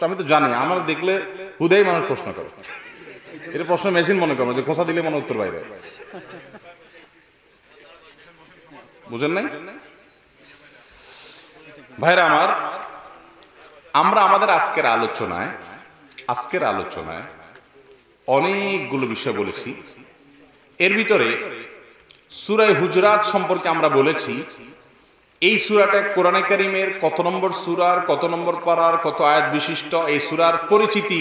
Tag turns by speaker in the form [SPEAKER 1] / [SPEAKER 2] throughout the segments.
[SPEAKER 1] আমি তো জানি, আমার দেখলে হুদাই মানুষ প্রশ্ন করে, এটা প্রশ্ন মেশিন মনে করবো যে খোসা দিলে মনে উত্তর বাইরে, বুঝেন নাই ভাইরা আমার? আমরা আমাদের আজকের আলোচনায় অনেকগুলো বিষয় বলেছি। এর ভিতরে সূরা হুজুরাত সম্পর্কে আমরা বলেছি এই সূরাটা কোরআনে কারীমের কত নম্বর সূরার, কত নম্বর পারার, কত আয়াত বিশিষ্ট, এই সূরার পরিচিতি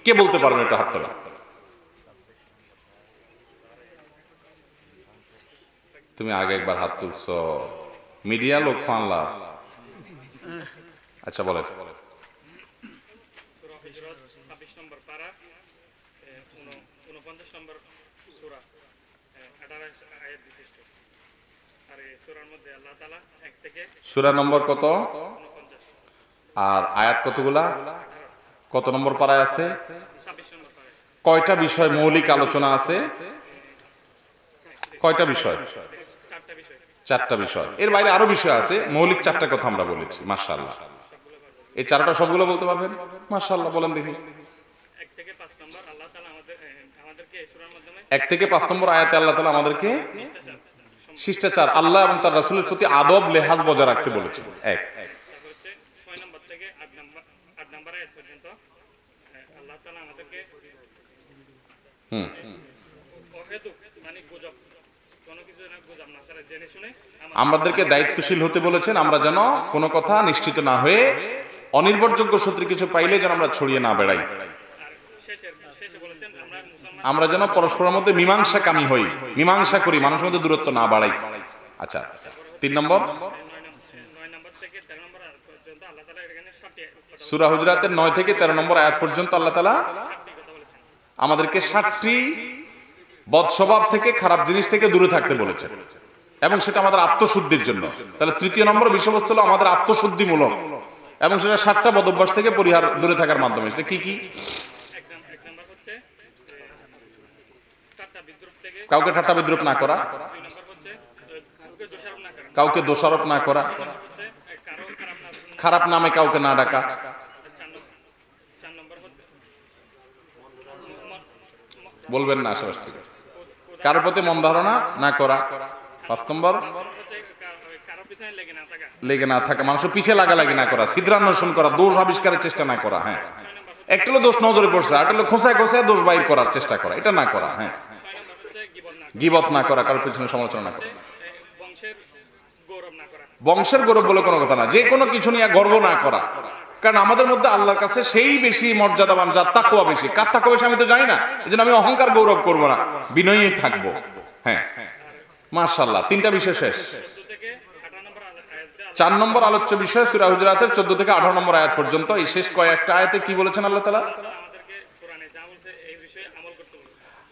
[SPEAKER 1] কে বলতে পারবেন? এটা হাত তোলা। তুমি আগে একবার হাত তুলছ, মিডিয়া লোক ফানলা। আচ্ছা বলে সূরা নম্বর কত আর আয়াত কতগুলা, কত নম্বর পারায় আছে, কয়টা বিষয় মৌলিক আলোচনা আছে, কয়টা বিষয়? চারটা বিষয়। এর বাইরে আরো বিষয় আছে, মৌলিক চারটা কথা আমরা বলেছি। মাশাআল্লাহ, এই চারটা সবগুলো বলতে পারবেন? মাশাআল্লাহ, বলেন দেখি। 1 থেকে 5 নম্বর আয়াতে আল্লাহ তাআলা আমাদেরকে শিষ্টাচার, আল্লাহ এবং তার রাসূলের প্রতি আদব লেহাজ বজায় রাখতে বলেছেন। 1। আমাদেরকে দায়িত্বশীল হতে বলেছেন, আমরা যেন কোনো কথা নিশ্চিত না হয়ে অনির্ভরযোগ্য সূত্রে কিছু পাইলে যেন আমরা ছড়িয়ে না বেড়াই। আমরা যেন পরস্পরের মধ্যে মীমাংসাকামী হই, মীমাংসা করি, মানুষের মধ্যে দূরত্ব না বাড়াই। আচ্ছা, 3 নম্বর সূরা হুজুরাতের 9 থেকে 13 নম্বর আয়াত পর্যন্ত আল্লাহ তাআলা আমাদেরকে 7টি বদস্বভাব থেকে, খারাপ জিনিস থেকে দূরে থাকতে বলেছেন, এবং সেটা আমাদের আত্মশুদ্ধির জন্য। তাহলে 3য় নম্বর বিষয়বস্তু হলো আমাদের আত্মশুদ্ধিমূলক, এবং সেটা 7টা বদভ্যাস থেকে পরিহার, দূরে থাকার মাধ্যমে। সেটা কি কি? কাউকে ঠাট্টা বিদ্রুপ না করা, কাউকে দোষারোপ না করা, খারাপ নামে কাউকে না ডাকা, বলবেন না আশেপাশ থেকে, কারোর প্রতি মন ধারণা না করা। 5 নম্বর লেগে না থাকা, মানুষের পিছে লাগালাগি না করা, ছিদ্রান্বেষণ করা, দোষ আবিষ্কারের চেষ্টা না করা। হ্যাঁ, একটা হলো দোষ নজরে পড়ছে, আর একটা হলো খোঁচায় খোঁচায় দোষ বাইর করার চেষ্টা করা, এটা না করা। হ্যাঁ, গীবত না করা, কারোর পিছনে সমালোচনা না করা। বংশের গৌরব বলে কোনো কথা না, যে কোনো কিছু নিয়ে গর্ব না করা, কারণ আমাদের মধ্যে আল্লাহর কাছে সেই বেশি মর্যাদাবান যার তাকওয়া বেশি। কার তাকওয়া বেশি আমি তো জানি না, এজন্য আমি অহংকার গৌরব করব না, বিনয়ী থাকবো। হ্যাঁ, মাশাআল্লাহ, 3টা বিষয় শেষ। 4 নম্বর আলোচ্য বিষয় সূরা হুজুরাতের 14 থেকে 18 নম্বর আয়াত পর্যন্ত। এই শেষ কয়েকটা আয়াতে কি বলেছেন আল্লাহ তাআলা?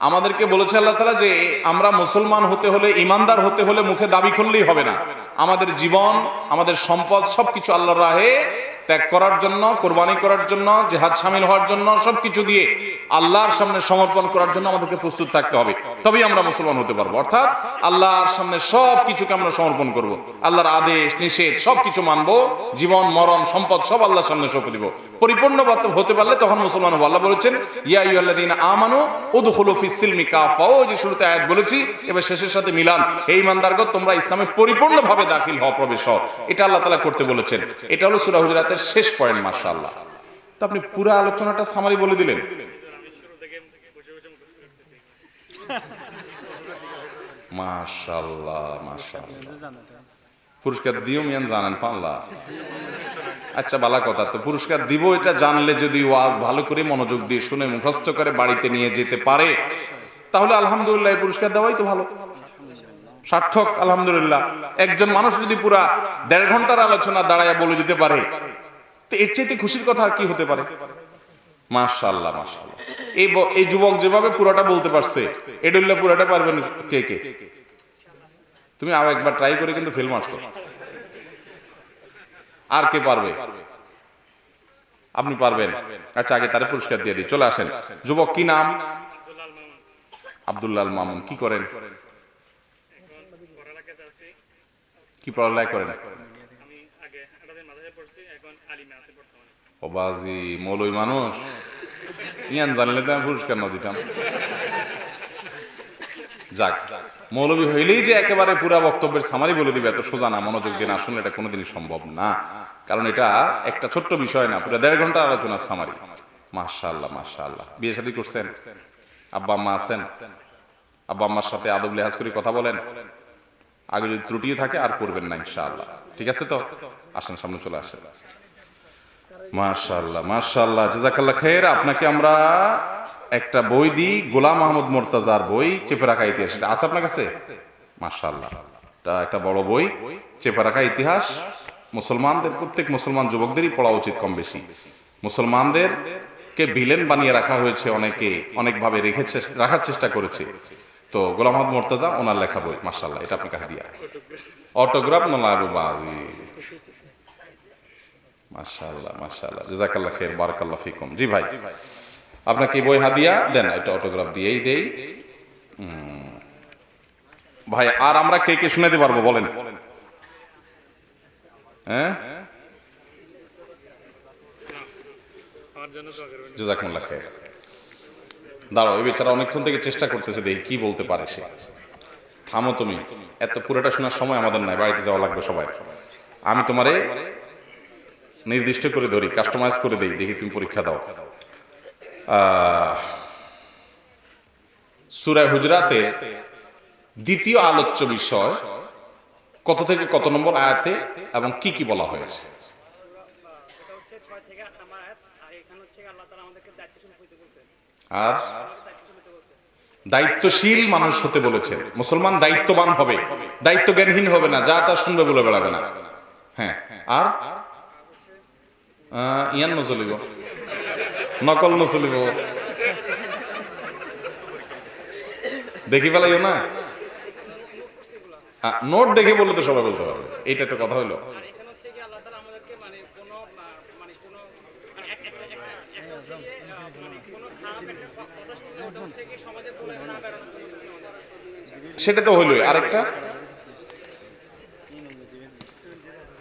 [SPEAKER 1] আমাদেরকে বলেছে আল্লাহ তাআলা যে আমরা মুসলমান হতে হলে, ইমানদার হতে হলে মুখে দাবি করলেই হবে না, আমাদের জীবন, আমাদের সম্পদ সবকিছু আল্লাহর রাহে ত্যাগ করার জন্য, কোরবানি করার জন্য, জিহাদ শামিল হওয়ার জন্য, সবকিছু দিয়ে আল্লাহর সামনে সমর্পণ করার জন্য আমাদেরকে প্রস্তুত থাকতে হবে, তবেই আমরা মুসলমান হতে পারবো। অর্থাৎ আল্লাহর সামনে সবকিছুকে আমরা সমর্পণ করব, আল্লাহর আদেশ নিষেধ সবকিছু মানবো, জীবন মরণ সম্পদ সব আল্লাহর সামনে সঁপে দিব। পরিপূর্ণ হতে পারলে তখন মুসলমান হবো। আল্লাহ বলেছেন ইয়া আইয়ুহাল্লাযীনা আমানু উদখুলু ফিস সিলমি কাফা, ও যে শুরুতে আয়াত বলেছি, এবার শেষের সাথে মিলান, হে ঈমানদারগণ তোমরা ইসলামে পরিপূর্ণভাবে দাখিল হও, প্রবেশ হও, এটা আল্লাহ তাআলা করতে বলেছেন। এটা হলো সূরা হুজুরাতের শেষ পয়েন্ট। মাশাআল্লাহ, তো আপনি পুরো আলোচনাটা সামারি বলে দিলেন। মাশাআল্লাহ মাশাআল্লাহ, পুরস্কার দিও মিয়ান জানেন ফাল্লা। আচ্ছা, ভালো কথা, তো পুরস্কার দিব এটা জানলে যদি ওয়াজ ভালো করে মনোযোগ দিয়ে শুনে মুখস্থ করে বাড়িতে নিয়ে যেতে পারে, তাহলে আলহামদুলিল্লাহ, এই পুরস্কার দেওয়াই তো ভালো, সার্থক। আলহামদুলিল্লাহ, একজন মানুষ যদি পুরা 1.5 ঘন্টার আলোচনা দাঁড়ায় বলে দিতে পারে, তো এর চাইতে খুশির কথা আর কি হতে পারে? মাশাআল্লাহ মাশাআল্লাহ, এই যুবক যেভাবে পুরোটা বলতে পারছে, এডুল্লাহ পুরোটা পারবেন কে কে? তুমি আরো একবার ট্রাই করে কিন্তু ফেল মারছো। আর কে পারবে? আপনি পারবেন। আচ্ছা, আগে তার পুরস্কার দিয়ে দিই, চলে আসেন। যুবক কি নাম? আব্দুল্লাহ আল মামুন। কি করেন? কি পড়ালেখা করেন? ও বাজি মৌলবী মানুষ, ইয়ান জানলে তো আমি পুরস্কার না দিতাম। যাক, মৌলবী হইলেই যে একেবারে পুরা বক্তব্যের সামারি বলে দিবে এত সোজা না, মনোযোগ দিয়ে না শুনলে এটা কোনোদিনই সম্ভব না। কারণ এটা একটা ছোট্ট বিষয় না, পুরো 1.5 ঘন্টা আলোচনার সামারি। মাশাআল্লাহ মাশাআল্লাহ। বিয়ে শাদী করছেন? আব্বা আম্মা আছেন? আব্বা আম্মার সাথে আদব লেহাজ করে কথা বলেন। আগে যদি ত্রুটিও থাকে আর করবেন না ইনশাআল্লাহ। ঠিক আছে তো? আসেন সামনে চলে আসেন। মাশাআল্লাহ মাশাআল্লাহ, জাযাকাল্লাহ খাইর। আপনাকে আমরা একটা বই দিই, গোলাম মাহমুদ মুর্তজার বই, চেপে রাখা ইতিহাস। এটা আছে আপনার কাছে? মাশাআল্লাহ, এটা একটা বড় বই, চেপে রাখা ইতিহাস। মুসলমানদের, প্রত্যেক মুসলমান যুবকদেরই পড়া উচিত কম বেশি। মুসলমানদের কে ভিলেন বানিয়ে রাখা হয়েছে, অনেকে অনেকভাবে রাখার চেষ্টা করেছে। তো গোলাম মাহমুদ মুর্তজা ওনার লেখা বই, মাশাআল্লাহ, এটা আপনাকে হাদিয়া। অটোগ্রাফ নলাবু বাজি। মাশাআল্লাহ মাশাআল্লাহ, জাযাকাল্লাহ খাইর, বারাকাল্লাহ ফিকুম। জি ভাই, আপনাকে বই হাদিয়া দেন, এটা অটোগ্রাফ দিয়েই দেই ভাই। আর আমরা কে কে শুনাতে পারবো বলেন? হ্যাঁ, জাযাকুমুল্লাহ খাইর। দাঁড়াও, এই বেচারা অনেকক্ষণ থেকে চেষ্টা করতেছে, দেখি কি বলতে পারে সে। থামো তুমি, এত পুরোটা শোনার সময় আমাদের নাই, বাড়িতে যাওয়া লাগবে সবাই। আমি তোমারে নির্দিষ্ট করে ধরি, কাস্টমাইজ করে দেই, দেখি তুমি পরীক্ষা দাও। সূরা হুজরাতের দ্বিতীয় আলোচ্য বিষয় কত থেকে কত নম্বর আয়াতে এবং কি কি বলা হয়েছে? আর দায়িত্বশীল মানুষ হতে বলেছেন। মুসলমান দায়িত্ববান হবে, দায়িত্ব জ্ঞানহীন হবে না, যা তা শুনবে বলে বেড়াবে না। হ্যাঁ, আর ইয়ান নচলিব, নকল নচলিব, দেখি ফেলাইও না। নোট দেখে বললে তো সবাই বলতে পারবে। এইটা একটা কথা হইলো। সেটা তো হইলো। আরেকটা,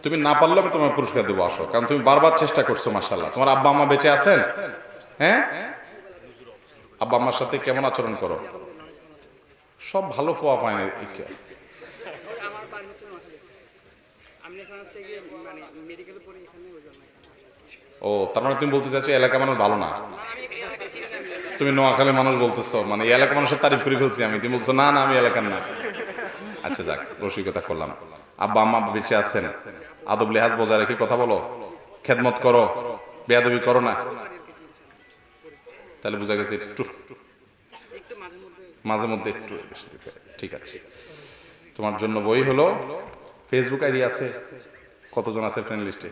[SPEAKER 1] তুমি না পারলে আমি তোমার পুরস্কার দেবো, আসো, কারণ তুমি বারবার চেষ্টা করছো। মাশাআল্লাহ, তোমার আব্বা আম্মা বেঁচে আছেন? হ্যাঁ, আব্বা আম্মার সাথে কেমন আচরণ করো? সব ভালো ফোয়া পায় না। ও, তার মানে তুমি বলতে চাচ্ছো এলাকা মানুষ ভালো না? তুমি নোয়াখালী মানুষ বলতেছো, মানে এই এলাকা মানুষের তারিফ করে ফেলছি আমি, তুমি বলছো না না আমি এলাকার না। আচ্ছা যাক, রসিকতা করলাম। আব্বা আম্মা বেঁচে আছেন, আদব লেহাজ বজায় রেখে কথা বলো, খেদমত করো, বেয়াদবি করো না। তাহলে বোঝা গেছে একটু মাঝে মধ্যে একটু। ঠিক আছে, তোমার জন্য বই হলো। ফেসবুক আইডি আছে? কতজন আছে ফ্রেন্ড লিস্টে?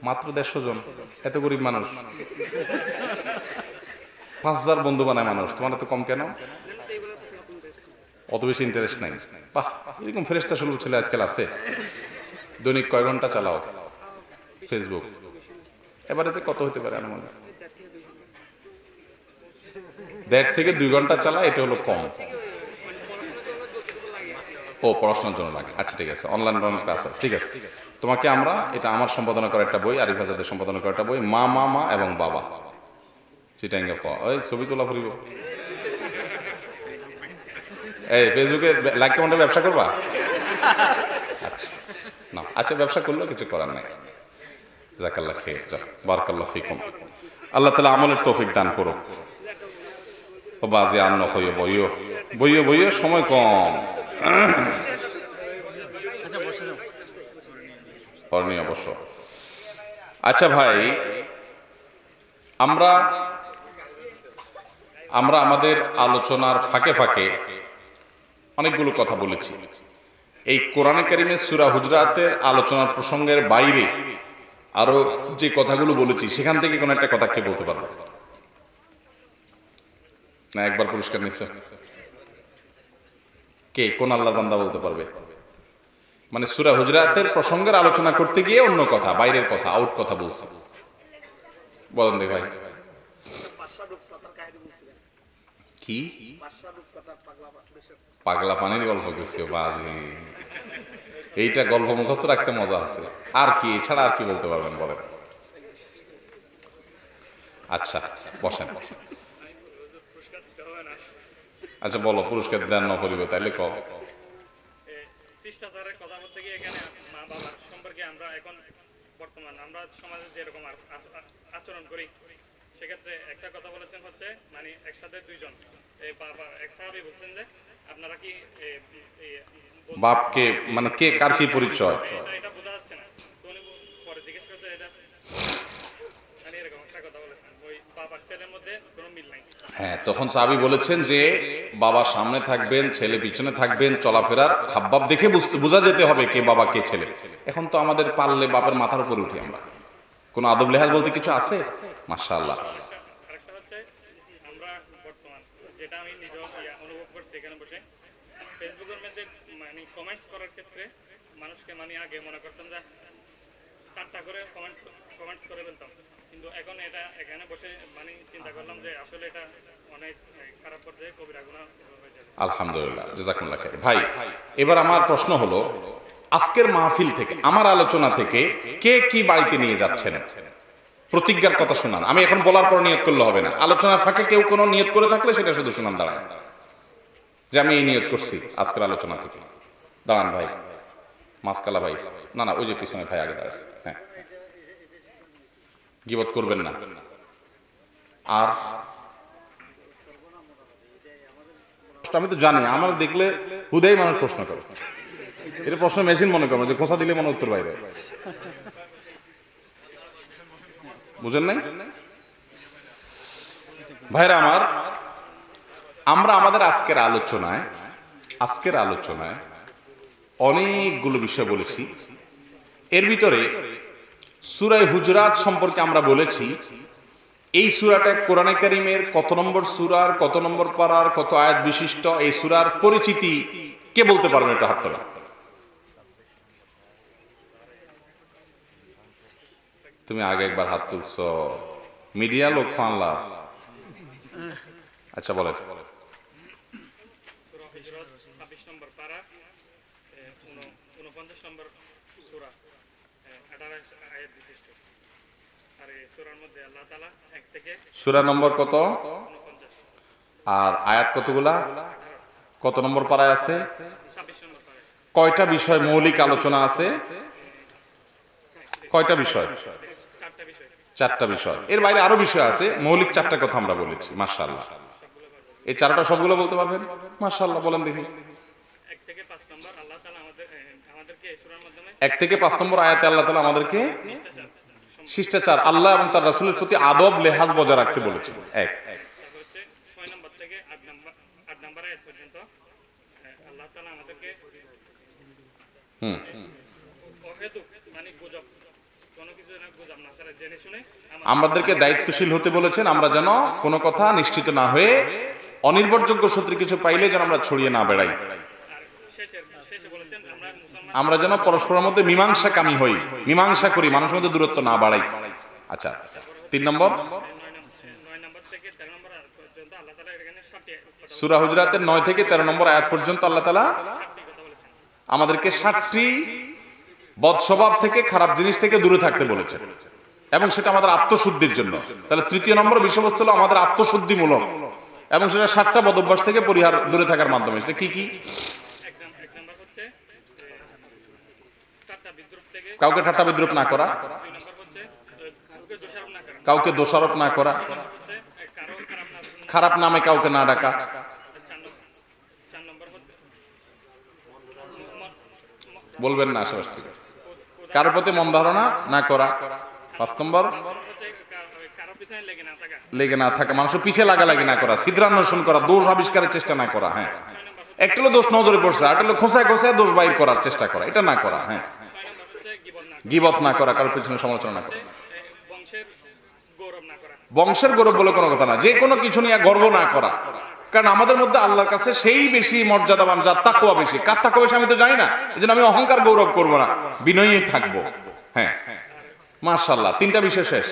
[SPEAKER 1] মাত্র 150 জন। এত গরিব মানুষ, 5000 বন্ধু বানায় মানুষ, তোমার এত কম কেন? অত বেশি ইন্টারেস্ট নাই? বাহ, এরকম ফেরেশতা সুলভ ছেলে আজকাল আছে। দৈনিক কয় ঘন্টা চালাও ফেসবুক? এবারে যে কত হতে পারে আমার? 1.5 থেকে 2 ঘন্টা চালা, এটা হলো কম। ও, পড়াশোনার জন্য লাগে। আচ্ছা ঠিক আছে, অনলাইন ক্লাস আছে, ঠিক আছে। তোমাকে আমরা, এটা আমার সম্পাদনা করা একটা বই, আরিফ আজাদের সম্পাদনা করা একটা বই, মা মা মা এবং বাবা, চিটাঙ্গে ওই ছবি তোলা ফুরিব। এই ফেসবুকে লাইক কমেন্টে ব্যবসা করবা? আচ্ছা না, আচ্ছা ব্যবসা করলেও কিছু করার নাই। জাযাকাল্লাহ খাইর, বারাকাল্লাহ ফিকুম। আল্লাহ তাআলা আমলের তৌফিক দান করো। ও বাজে আর নয়, বইও বইও বইও, সময় কম। অবশ্য। আচ্ছা ভাই, আমরা আমাদের আলোচনার ফাঁকে ফাঁকে অনেকগুলো কথা বলেছি। এই কোরআনে কারিমের সূরা হুজরাতের আলোচনার প্রসঙ্গের বাইরে আরো যে কথাগুলো বলেছি, সেখান থেকে কোন একটা কথা কে বলতে পারবে না? একবার পুরস্কার নিচ্ছে কে? কোন আল্লাহর বান্দা বলতে পারবে? মানে সূরা হুজরাতের প্রসঙ্গের আলোচনা করতে গিয়ে অন্য কথা, বাইরের কথা, আউট কথা বলছে। বলেন দেখ ভাই, কি পাগলা পানির গল্প করছে? বাজি, এইটা গল্প মুখস্থ রাখতে মজা আছে। আর কি এছাড়া আর কি বলতে পারবেন বলেন? আচ্ছা বসেন। আচ্ছা বলো, পুরস্কার দেন না করিব তাইলে কও।
[SPEAKER 2] শিষ্টাচারের কথা বলতে গিয়ে এখানে মা বাবার সম্পর্কে আমরা এখন বর্তমান আমরা সমাজে যেরকম আচরণ করি, সেক্ষেত্রে একটা কথা বলেছেন হচ্ছে মানে একসাথে দুইজন বাবা এক সাহাবী বলছেন যে আপনারা কি
[SPEAKER 1] বাপকে মানে কে কার কি পরিচয়
[SPEAKER 2] এটা বোঝা যাচ্ছে না, তো উনি পরে জিজ্ঞেস করতে এটা মানে এরকম একটা কথা বলেছেন, ওই বাবার ছেলের মধ্যে কোনো মিল নাই।
[SPEAKER 1] হ্যাঁ, তখন সাহাবী বলেছেন যে বাবা সামনে থাকবেন, ছেলে পিছনে থাকবেন, চলাফেরার হাবভাব দেখে বোঝা যেতে হবে কে বাবা কে ছেলে। এখন তো আমাদের পারলে বাপের মাথার উপরে উঠি আমরা, কোন আদব লেহাজ বলতে কিছু আছে? মাশাআল্লাহ।
[SPEAKER 2] আরেকটা হচ্ছে আমরা বর্তমান যেটা আমি নিজেও অনুভব করছি এখানে বসে, ফেসবুকের মধ্যে মানে কমেন্টস করার ক্ষেত্রে মানুষকে মানে আগে মনে করতাম যে টাট্টা করে কমেন্টস করে ফেলতাম, কিন্তু এখন এটা এখানে বসে মানে চিন্তা করলাম যে আসলে এটা অনেক খারাপ পর্যায়ে কবিরা গুনাহ হয়ে যাবে।
[SPEAKER 1] আলহামদুলিল্লাহ, জাযাকুমুল্লাহ খাইর। ভাই এবার আমার প্রশ্ন হলো, আজকের মাহফিল থেকে আমার আলোচনা থেকে কে কি বাড়িতে নিয়ে যাচ্ছেন প্রতিজ্ঞার কথা শুনান। আমি এখন বলার পর নিয়ত করলে হবে না, আলোচনার ফাঁকে কেউ কোনো নিয়ত করে থাকলে সেটা শুধু শুনান দাঁড়ায় যে আমি এই নিয়ত করছি আজকের আলোচনা থেকে। দাঁড়ান ভাই, মাসকালা ভাই, না না ওই যে পিছনে ভাই আগে দাঁড়াচ্ছে। হ্যাঁ, গীবত করবেন না। আর আমি তো জানি, আমার দেখলে হুদাই মানুষ প্রশ্ন করে, এটা প্রশ্ন মেশিন মনে করবো যে খোসা দিলে মনে উত্তর বাইরে, বুঝেন নাই ভাইরা আমার? আমরা আমাদের আজকের আলোচনায় অনেকগুলো বিষয় বলেছি। এর ভিতরে সূরা হুজরাত সম্পর্কে আমরা বলেছি এই সূরাটা কোরআনে কারীমের কত নম্বর সূরার, কত নম্বর পারার, কত আয়াত বিশিষ্ট, এই সূরার পরিচিতি কে বলতে পারবেন? এটা হাত তোলা। তুমি আগে একবার হাত তুলছো, মিডিয়া লোক ফানলা। আচ্ছা বলে।
[SPEAKER 2] সূরা হুজরাত 26 নম্বর পারা, 49 নম্বর সূরা, 18 আয়াত বিশিষ্ট। আর এই সূরার মধ্যে আল্লাহ তাআলা 1 থেকে
[SPEAKER 1] সূরা নম্বর কত
[SPEAKER 2] 49,
[SPEAKER 1] আর আয়াত কতগুলা, কত নম্বর পারায় আছে,
[SPEAKER 2] 26 নম্বর পারা,
[SPEAKER 1] কয়টা বিষয় মৌলিক আলোচনা আছে, কয়টা বিষয়?
[SPEAKER 2] 4টা বিষয়।
[SPEAKER 1] 4টা বিষয়। এর বাইরে আরো বিষয় আছে, মৌলিক 4টা কথা আমরা বলেছি। মাশাআল্লাহ, এই 4টা সবগুলো বলতে পারবেন? মাশাআল্লাহ, বলেন দেখি।
[SPEAKER 2] 1 থেকে 5 নম্বর আল্লাহ তাআলা আমাদেরকে এই সূরার মাধ্যমে
[SPEAKER 1] 1 থেকে 5 নম্বর আয়াতে আল্লাহ তাআলা আমাদেরকে শিষ্টাচার, আল্লাহ এবং তার রাসূলের প্রতি আদব লেহাজ বজায় রাখতে বলেছেন। এক।
[SPEAKER 2] তারপর হচ্ছে 6 নম্বর থেকে 8 নম্বর আয়াত পর্যন্ত আল্লাহ তাআলা আমাদেরকে অহেতুক মানে গুজব, কোনো কিছু যেন গুজব না ছাড়া জেনে শুনে
[SPEAKER 1] আমাদেরকে দায়িত্বশীল হতে বলেছেন, আমরা যেন কোনো কথা নিশ্চিত না হয়ে অনির্ভরযোগ্য সূত্রে কিছু পাইলে যেন আমরা ছড়িয়ে না বেড়াই।
[SPEAKER 2] আর শেষে বলেছেন
[SPEAKER 1] আমরা যেন পরস্পরের মধ্যে মীমাংসা কামী হই, মীমাংসা করি, মানুষের মধ্যে দূরত্ব না বাড়াই। আচ্ছা, 3 নম্বর
[SPEAKER 2] 9 নম্বর থেকে 13 নম্বর আয়াত পর্যন্ত আল্লাহ তাআলা এখানে 7টি কথা
[SPEAKER 1] সূরা হুজরাতের 9 থেকে 13 নম্বর আয়াত পর্যন্ত আল্লাহ তাআলা
[SPEAKER 2] বলেছেন।
[SPEAKER 1] আমাদেরকে 7টি বদস্বভাব থেকে, খারাপ জিনিস থেকে দূরে থাকতে বলেছেন, এবং সেটা আমাদের আত্মশুদ্ধির জন্য। তাহলে 3য় নম্বর বিষয়বস্তু হলো আমাদের আত্মশুদ্ধিমূলক, এবং সেটা 7টা বদভ্যাস থেকে পরিহার, দূরে থাকার মাধ্যমে। সেটা কি কি?
[SPEAKER 2] এক নম্বর হচ্ছে ঠাট্টা বিদ্রুপ থেকে,
[SPEAKER 1] কাউকে ঠাট্টা বিদ্রুপ না করা,
[SPEAKER 2] 2 নম্বর হচ্ছে কাউকে দোষারোপ না করা,
[SPEAKER 1] কাউকে দোষারোপ না করা,
[SPEAKER 2] হচ্ছে কারো
[SPEAKER 1] খারাপ নামে কাউকে না ডাকা,
[SPEAKER 2] 4 নম্বর হচ্ছে
[SPEAKER 1] বলবেন না আশেপাশ থেকে, কারোর প্রতি মন ধারণা না করা। 5 নম্বর
[SPEAKER 2] কারো পিছনে
[SPEAKER 1] লেগে না থাকা, মানুষের পিছে লাগালাগি না করা, ছিদ্রান্বেষণ করা, দোষ আবিষ্কারের চেষ্টা না করা। হ্যাঁ, একটা হলো দোষ নজরে পড়ছে, আর একটা হলো খোঁচায় খোঁচায় দোষ বাইর করার চেষ্টা করা, এটা না করা। হ্যাঁ,
[SPEAKER 2] 6 নম্বর হচ্ছে
[SPEAKER 1] গীবত না করা, কারোর পিছনে সমালোচনা না করা,
[SPEAKER 2] বংশের গৌরব না করা।
[SPEAKER 1] বংশের গৌরব বলে কোনো কথা না, যে কোনো কিছু নিয়ে গর্ব না করা। কারণ আমাদের মধ্যে আল্লাহর কাছে সেই বেশি মর্যাদাবান যার তাকওয়া বেশি। কার তাকওয়া বেশি আমি তো জানি না, এজন্য আমি অহংকার গৌরব করব না, বিনয়ী থাকবো। হ্যাঁ, মাশাআল্লাহ, 3টা বিষয় শেষ।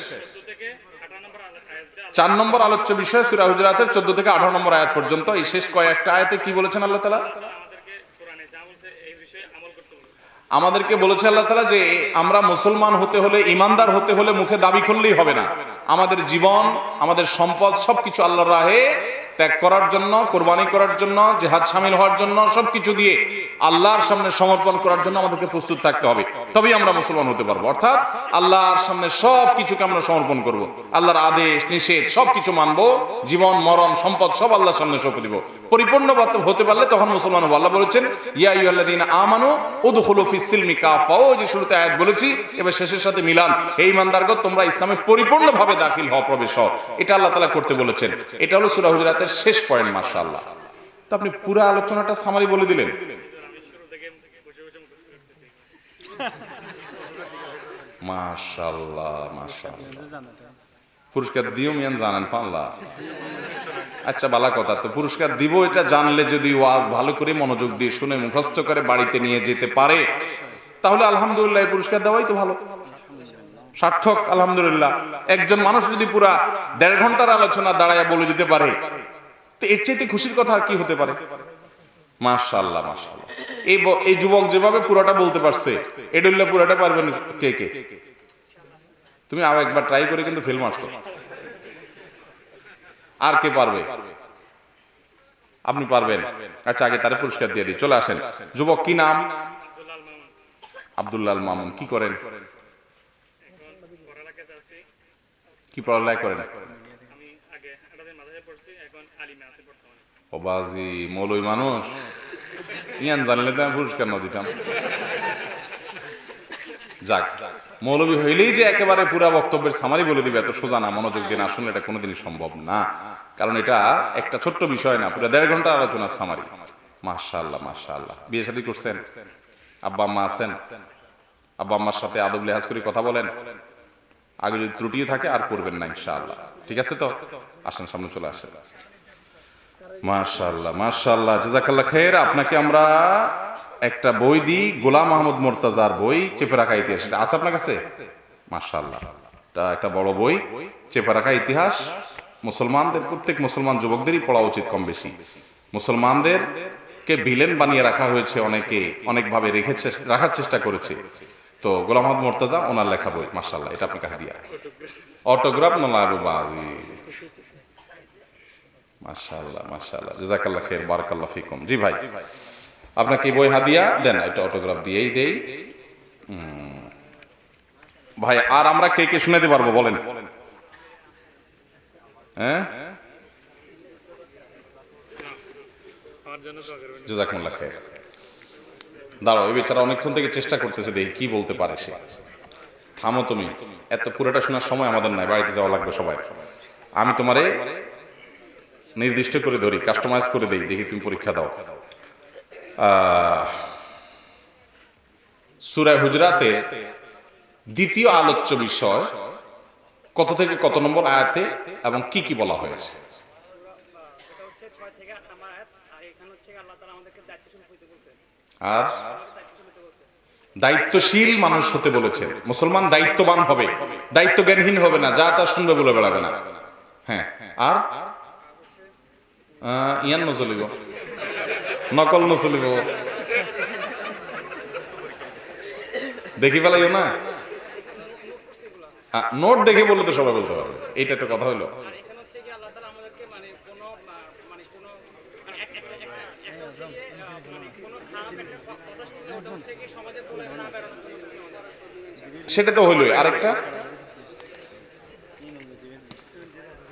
[SPEAKER 1] 4 নম্বর আলোচ্য বিষয় সূরা হুজরাতের 14 থেকে 18 নম্বর আয়াত পর্যন্ত। এই শেষ কয়েকটা আয়াতে কি বলেছেন আল্লাহ তাআলা?
[SPEAKER 2] আমাদেরকে কোরআনে যা বলছে এই বিষয়ে আমল করতে বলেছে।
[SPEAKER 1] আমাদেরকে বলেছে আল্লাহ তাআলা যে আমরা মুসলমান হতে হলে, ইমানদার হতে হলে মুখে দাবি করলেই হবে না, আমাদের জীবন, আমাদের সম্পদ সবকিছু আল্লাহর রাহে ত্যাগ করার জন্য, কোরবানি করার জন্য, জিহাদ শামিল হওয়ার জন্য, সবকিছু দিয়ে আল্লাহর সামনে সমর্পণ করার জন্য আমাদেরকে প্রস্তুত থাকতে হবে। তবেই আমরা মুসলমান হতে পারবো। অর্থাৎ আল্লাহর সামনে সব কিছুকে আমরা সমর্পণ করব, আল্লাহর আদেশ নিষেধ সবকিছু মানবো, জীবন মরণ সম্পদ সব আল্লাহর সামনে সঁপে দিব। পরিপূর্ণ হতে পারলে তখন মুসলমান হবো। আল্লাহ বলেছেন ইয়া আইয়ুহাল্লাযীনা আমানু উদখুলু ফিস-সিলমি কাফা, ও যে শুরুতে আয়াত বলেছি, এবার শেষের সাথে মিলান, হে ঈমানদারগণ তোমরা ইসলামে পরিপূর্ণভাবে দাখিল হও, প্রবেশ হও। এটা আল্লাহ তাআলা করতে বলেছেন। এটা হলো সূরা হুজুরাতের শেষ পয়েন্ট। মাশাআল্লাহ। তো আপনি পুরো আলোচনাটা সামারি বলে দিলেন।
[SPEAKER 2] আমি শুরু থেকে বসে বসে মুখস্থ করতেছি।
[SPEAKER 1] মাশাআল্লাহ মাশাআল্লাহ। পুরস্কার দিও মিয়ান জানেন ফাল্লাহ। আচ্ছা বালা কথা, তো পুরস্কার দিব এটা জানলে যদি ওয়াজ ভালো করে মনোযোগ দিয়ে শুনে মুখস্থ করে বাড়িতে নিয়ে যেতে পারে, তাহলে আলহামদুলিল্লাহ এই পুরস্কার দেওয়াই তো ভালো, সার্থক আলহামদুলিল্লাহ। একজন মানুষ যদি পুরা 1.5 ঘন্টার আলোচনা দাঁড়ায় বলে দিতে পারে, তো এর চাইতে খুশির কথা আর কি হতে পারে? মাশাআল্লাহ মাশাআল্লাহ। এই যুবক যেভাবে পুরোটা বলতে পারছে, এডুল্লা পুরোটা পারবেন কে কে? তুমি আরো একবার ট্রাই করে কিন্তু ফেল মারছো। আর কে পারবে? আপনি পারবেন। আচ্ছা আগে তার পুরস্কার দিয়ে দিই। চলে আসেন। যুবক কি নাম?
[SPEAKER 2] আব্দুল্লাহ মামুন।
[SPEAKER 1] আব্দুল্লাহ মামুন। কি করেন?
[SPEAKER 2] এখন পড়ালেখাতে আছি।
[SPEAKER 1] কি পড়ালেখা করেন?
[SPEAKER 2] আমি আগে আটাদের মাথায় পড়ছি, এখন আলিমে আছি বর্তমানে।
[SPEAKER 1] ও বাজি, মৌলবী মানুষ। ইয়ান জানলে তো আমি পুরস্কার না দিতাম। যাক, মৌলবী হইলেই যে একেবারে পুরা বক্তব্যের সামারি বলে দিবে এত সোজা না, মনোযোগ দিয়ে না শুনলে এটা কোনোদিনই সম্ভব না। কারণ এটা একটা ছোট্ট বিষয় না, পুরো 1.5 ঘন্টা আলোচনার সামারি। মাশাআল্লাহ মাশাআল্লাহ। বিয়ে শাদী করছেন? আব্বা আম্মা আছেন? আব্বা আম্মার সাথে আদব লেহাজ করে কথা বলেন। আগে যদি ত্রুটিও থাকে আর করবেন না ইনশাআল্লাহ। ঠিক আছে তো? আসেন সামনে চলে আসেন। মাশাআল্লাহ মাশাআল্লাহ, জাযাকাল্লাহ খাইর। আপনাকে আমরা একটা বই দিই, গোলাম মাহমুদ মুর্তজার বই, চেপে রাখা ইতিহাস। এটা আছে আপনার কাছে? মাশাআল্লাহ, এটা একটা বড় বই, চেপে রাখা ইতিহাস। মুসলমানদের, প্রত্যেক মুসলমান যুবকদেরই পড়া উচিত কম বেশি। মুসলমানদেরকে ভিলেন বানিয়ে রাখা হয়েছে, অনেকে অনেকভাবে রাখার চেষ্টা করেছে। তো গোলাম মাহমুদ মুর্তজা ওনার লেখা বই। মাশাআল্লাহ, এটা আপনাকে হাদিয়া। অটোগ্রাফ নলাবু বাজি। মাশাআল্লাহ মাশাআল্লাহ, জাযাকাল্লাহ খাইর, বারাকাল্লাহু ফিকুম। জি ভাই, আপনাকে বই হাদিয়া দেন, এটা অটোগ্রাফ দিয়েই দেই ভাই। আর আমরা কে কে শুনাতে পারবো বলেন? হ্যাঁ,
[SPEAKER 2] আমার জন্য দোয়া করবেন।
[SPEAKER 1] জাযাকুমুল্লাহ খাইর। দাঁড়াও, এই বেচারা অনেকক্ষণ থেকে চেষ্টা করতেছে, দেখি কি বলতে পারে সে। থামো তুমি, এত পুরোটা শোনার সময় আমাদের নাই, বাড়িতে যাওয়া লাগবে সবাই। আমি তোমারে নির্দিষ্ট করে ধরি, কাস্টমাইজ করে দেই, দেখি তুমি পরীক্ষা দাও। সূরা হুজরাতের দ্বিতীয় আলোচ্য বিষয় কত থেকে কত নম্বর আয়াতে এবং কি কি বলা হয়েছে?
[SPEAKER 3] এটা হচ্ছে 6 থেকে 8 নম্বর আয়াত। আর এখানে হচ্ছে আল্লাহ তাআলা আমাদেরকে দায়িত্বশীল হইতে বলছেন।
[SPEAKER 1] আর দায়িত্বশীল মানুষ হতে বলেছেন। মুসলমান দায়িত্ববান হবে, দায়িত্ব জ্ঞানহীন হবে না, যা তা শুনবে বলে বেড়াবে না। হ্যাঁ, আর ইয়ান নচলিব, নকল নচলিব, দেখি ফেলাইও না। নোট দেখে বললে তো সবাই বলতে পারবে। এইটা একটা কথা হলো।
[SPEAKER 3] আর এখানে হচ্ছে কি আল্লাহ তাআলা আমাদেরকে মানে কোনো হচ্ছে যে মানে কোনো খারাপ একটা কথা শুনলে ওটা হচ্ছে কি সমাজে বলে না বেরোনোর জন্য বলছেন।
[SPEAKER 1] সেটা তো হলোই। আরেকটা,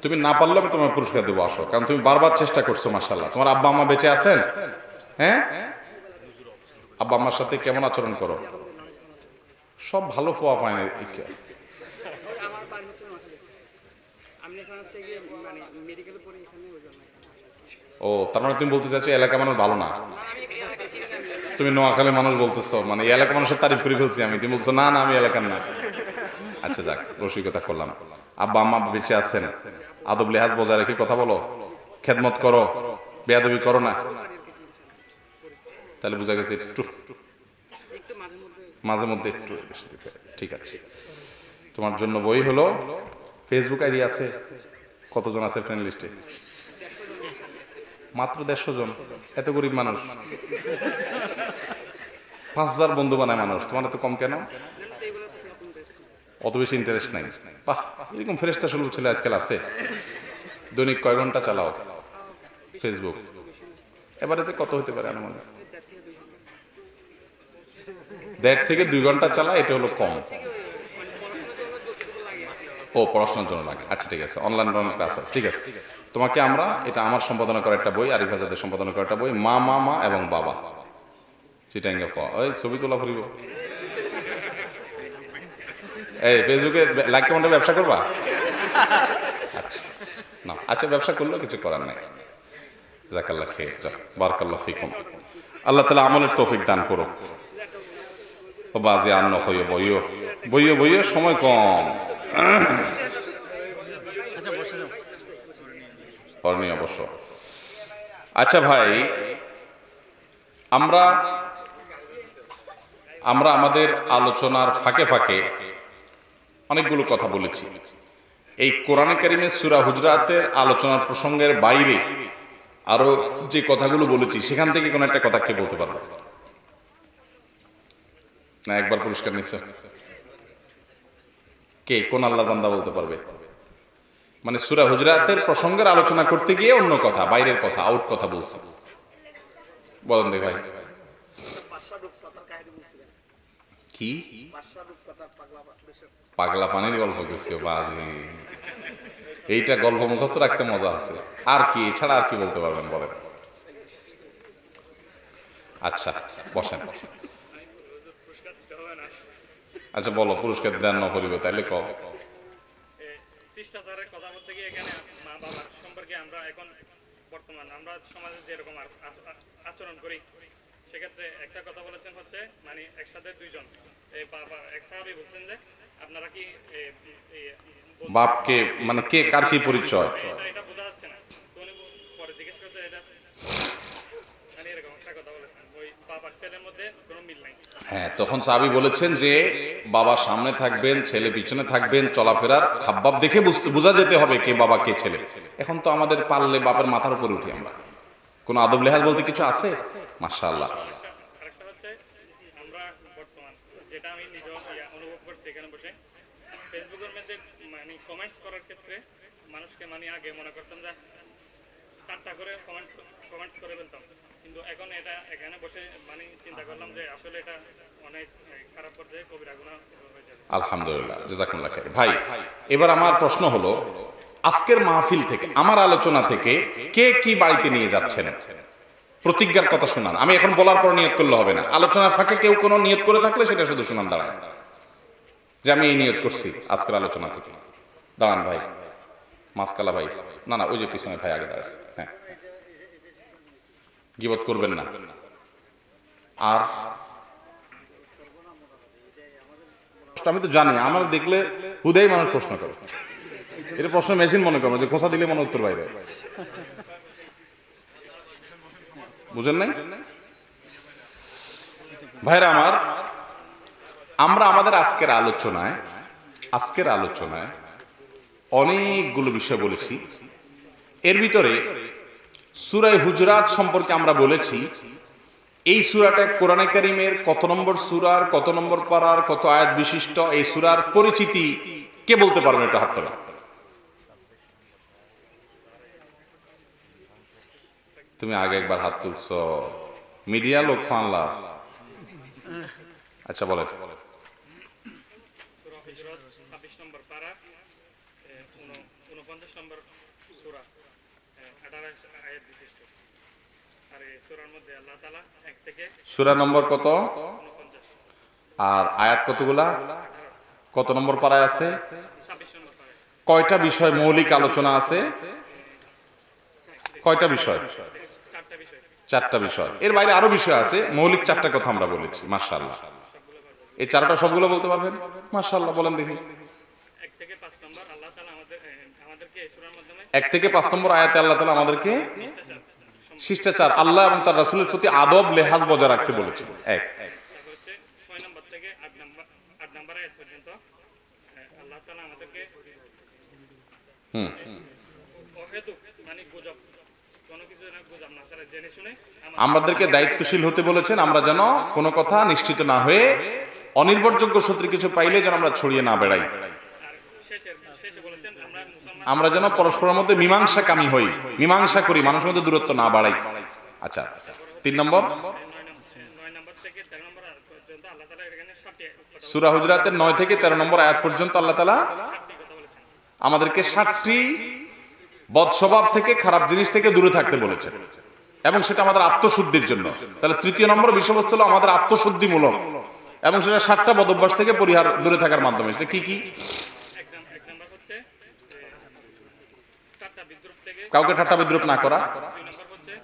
[SPEAKER 1] তুমি না পারলে আমি তোমার পুরস্কার দেবো, আসো। কারণ তুমি বারবার চেষ্টা করছো। মাশাআল্লাহ। তোমার আব্বা আম্মা বেঁচে আছেন? হ্যাঁ, আব্বা আম্মার সাথে কেমন আচরণ করো? সব ভালো ফোয়া পায় না।
[SPEAKER 3] আমার বাড়ি হচ্ছে নোয়াখালী। আমি এখানে হচ্ছে গিয়ে মানে মেডিকেলে পড়ি, এখানে ওই জন্য
[SPEAKER 1] ও, তার মানে তুমি বলতে চাচ্ছো এলাকা মানুষ ভালো না?
[SPEAKER 3] আমি এই এলাকায় চিনি না।
[SPEAKER 1] তুমি নোয়াখালী মানুষ বলতেছো, মানে এই এলাকা মানুষের তারিফ করে ফেলছি আমি। তুমি বলছো না না আমি এলাকার না। আচ্ছা যাক, রসিকতা করলাম। আব্বা আম্মা বেঁচে আছেন, আদব লেহাজ বজায় রেখে কথা বলো, খেদমত করো, বেয়াদবি করো না। তাহলে বোঝা গেছে একটু
[SPEAKER 3] একটু
[SPEAKER 1] মাঝে মধ্যে একটু। ঠিক আছে, তোমার জন্য বই হলো। ফেসবুক আইডি আছে? কতজন আছে ফ্রেন্ড লিস্টে? মাত্র 150 জন। এত গরিব মানুষ। 5,000 বন্ধু বানায় মানুষ, তোমার তো কম কেন? অত বেশি ইন্টারেস্ট নাই? বাহ, এরকম ফেরেশতা স্বরূপ ছেলে আজকাল আছে। দৈনিক কয় ঘন্টা চালাও ফেসবুক? এবারে যে কত হতে পারে আনুমানিক? 1.5 থেকে 2 ঘন্টা চালা, এটা হলো কম। ও, পড়াশোনার জন্য লাগে, আচ্ছা ঠিক আছে, অনলাইন ক্লাস আছে, ঠিক আছে। তোমাকে আমরা, এটা আমার সম্পাদনা করা একটা বই, আরিফ আজাদের সম্পাদনা করা একটা বই, মা মা মা এবং বাবা, চিটাঙ্গা পাওয়া, ওই ছবি তোলা ফুরিব। এই ফেসবুকে লাইক কমেন্টে ব্যবসা করবা? আচ্ছা না, আচ্ছা ব্যবসা করলেও কিছু করার নাই। জাকাল্লাহ খেয়ে যাক, বারাকাল্লাহ ফিকুম। আল্লাহ তাআলা আমলের তৌফিক দান করুক। ও বাজে আর ন হইও বইও বইও বইও, সময় কম। করণীয় অবশ্য। আচ্ছা ভাই, আমরা আমাদের আলোচনার ফাঁকে ফাঁকে অনেকগুলো কথা বলেছি। এই কোরআনে কারিমের সূরা হুজরাতের আলোচনার প্রসঙ্গের বাইরে আরো যে কথাগুলো বলেছি, সেখান থেকে কোন একটা কথা কে বলতে পারবে না? একবার পুরস্কার নিচ্ছে কে? কোন আল্লাহর বান্দা বলতে পারবে? মানে সূরা হুজরাতের প্রসঙ্গের আলোচনা করতে গিয়ে অন্য কথা, বাইরের কথা, আউট কথা বলছে, বলেন দেখ ভাই। কি পাগলা পানির গল্প করছি? বাজি, এইটা গল্প মুখস্থ রাখতে মজা আছে। আর কি এছাড়া আর কি বলতে পারবেন বলেন? আচ্ছা বসেন। আচ্ছা বলো, পুরস্কার দেন না করিবে তাইলে কও।
[SPEAKER 2] শিষ্টাচারের কথা বলতে গিয়ে এখানে মা বাবার সম্পর্কে আমরা এখন বর্তমান আমরা সমাজে যেরকম আচরণ করি, সেক্ষেত্রে একটা কথা বলেছেন হচ্ছে মানে একসাথে দুইজন এই বাবা এক সাহাবী বলছেন যে আপনারা কি
[SPEAKER 1] বাপকে মানে কে কার কি পরিচয়,
[SPEAKER 2] এটা বোঝা যাচ্ছে না। তো উনি পরে জিজ্ঞেস করতে এটা মানে এরকম একটা কথা বলেছেন, ওই বাবার ছেলের মধ্যে কোনো মিল নাই।
[SPEAKER 1] হ্যাঁ, তখন সাহাবী বলেছেন যে বাবা সামনে থাকবেন, ছেলে পিছনে থাকবেন, চলাফেরার হাবভাব দেখে বোঝা যেতে হবে কে বাবা কে ছেলে। এখন তো আমাদের পারলে বাপের মাথার উপরে উঠি আমরা, কোনো আদব লেহাজ বলতে কিছু আছে? মাশাআল্লাহ।
[SPEAKER 2] আরেকটা হচ্ছে আমরা বর্তমান যেটা আমি নিজে অনুভব করছি এখানে বসে, ফেসবুকের মধ্যে মানে কমেন্টস করার ক্ষেত্রে মানুষকে মানে আগে মনে করতাম যে টাট্টা করে কমেন্টস করে ফেলতাম, কিন্তু এখন এটা এখানে বসে মানে চিন্তা করলাম যে আসলে এটা অনেক খারাপ পর্যায়ে কবিরা গুনাহ হয়ে যাবে।
[SPEAKER 1] আলহামদুলিল্লাহ, জাযাকুমুল্লাহ খাইর। ভাই, এবার আমার প্রশ্ন হলো, আজকের মাহফিল থেকে, আমার আলোচনা থেকে কে কি বাড়িতে নিয়ে যাচ্ছেন? প্রতিজ্ঞার কথা শুনান। আমি এখন বলার পর নিয়ত করলে হবে না। আলোচনার ফাঁকে কেউ কোনো নিয়ত করে থাকলে সেটা শুধু শুনান, দাঁড়ায় যে আমি এই নিয়ত করছি আজকের আলোচনা থেকে। দাঁড়ান ভাই, মাসকালা ভাই, না না ওই যে পিছনে ভাই আগে দাঁড়াচ্ছে। হ্যাঁ, গীবত করবেন না। আর আমি তো জানি, আমার দেখলে হুদাই মানুষ প্রশ্ন করে, এটা প্রশ্ন মেশিন মনে করো, যে খোঁচা দিলে মনে উত্তর বাইরে। বুঝেন নাই ভাইরা আমার? আমরা আমাদের আজকের আলোচনায় অনেকগুলো বিষয় বলেছি। এর ভিতরে সূরা হুজরাত সম্পর্কে আমরা বলেছি, এই সূরাটা কোরআনে কারীমের কত নম্বর সূরার, কত নম্বর পারার, কত আয়াত বিশিষ্ট, এই সূরার পরিচিতি কে বলতে পারবেন? এটা হাত তোলা। তুমি আগে একবার হাত তুলছো, মিডিয়া লোক ফানলা। আচ্ছা বলে।
[SPEAKER 2] সূরা হুজরাত 26 নম্বর পারা, 49 নম্বর সূরা, 18 আয়াত বিশিষ্ট। আর এই সূরার মধ্যে আল্লাহ তাআলা 1 থেকে
[SPEAKER 1] সূরা নম্বর কত
[SPEAKER 2] 49,
[SPEAKER 1] আর আয়াত কতগুলা, কত নম্বর পারায় আছে,
[SPEAKER 2] 26 নম্বর পারা,
[SPEAKER 1] কয়টা বিষয় মৌলিক আলোচনা আছে, কয়টা বিষয়?
[SPEAKER 2] 4টা বিষয়।
[SPEAKER 1] 4টা বিষয়। এর বাইরে আরো বিষয় আছে, মৌলিক 4টা কথা আমরা বলেছি। মাশাআল্লাহ, এই 4টা সবগুলো বলতে পারবেন? মাশাআল্লাহ, বলেন দেখি।
[SPEAKER 2] 1 থেকে 5 নম্বর আল্লাহ তাআলা আমাদেরকে এই সূরার মাধ্যমে
[SPEAKER 1] 1 থেকে 5 নম্বর আয়াতে আল্লাহ তাআলা আমাদেরকে শিষ্টাচার, আল্লাহ এবং তার রাসূলের প্রতি আদব লেহাজ বজায় রাখতে বলেছেন। এক।
[SPEAKER 2] তারপর হচ্ছে 6 নম্বর থেকে 8 নম্বর আয়াত পর্যন্ত আল্লাহ তাআলা আমাদেরকে অহেতুক মানে গুজব কোনো কিছু যেন বুঝাম না স্যার, জেনে শুনে
[SPEAKER 1] আমাদেরকে দায়িত্বশীল হতে বলেছেন, আমরা যেন কোনো কথা নিশ্চিত না হয়ে অনির্ভরযোগ্য সূত্রে কিছু পাইলে যেন আমরা ছড়িয়ে না বেড়াই।
[SPEAKER 2] আর শেষে বলেছেন আমরা মুসলমান
[SPEAKER 1] আমরা যেন পরস্পরের মধ্যে মীমাংসা কামী হই, মীমাংসা করি, মানুষের মধ্যে দূরত্ব না বাড়াই। আচ্ছা, 3 নম্বর
[SPEAKER 2] 9 নম্বর থেকে 13 নম্বর আয়াত পর্যন্ত আল্লাহ তাআলা এখানে 7টি কথা
[SPEAKER 1] সূরা হুজুরাতের 9 থেকে 13 নম্বর আয়াত পর্যন্ত আল্লাহ তাআলা
[SPEAKER 2] বলেছেন।
[SPEAKER 1] আমাদেরকে 7টি বদ স্বভাব থেকে, খারাপ জিনিস থেকে দূরে থাকতে বলেছেন, এবং সেটা আমাদের আত্মশুদ্ধির জন্য। তাহলে 3য় নম্বর বিষয়বস্তু হলো আমাদের আত্মশুদ্ধিমূলক, এবং সেটা 7টা বদ অভ্যাস থেকে পরিহার, দূরে থাকার মাধ্যমে। সেটা কি কি?
[SPEAKER 2] এক নম্বর হচ্ছে ঠাট্টা বিদ্রুপ থেকে,
[SPEAKER 1] কাউকে ঠাট্টা বিদ্রুপ না করা,
[SPEAKER 2] 2 নম্বর হচ্ছে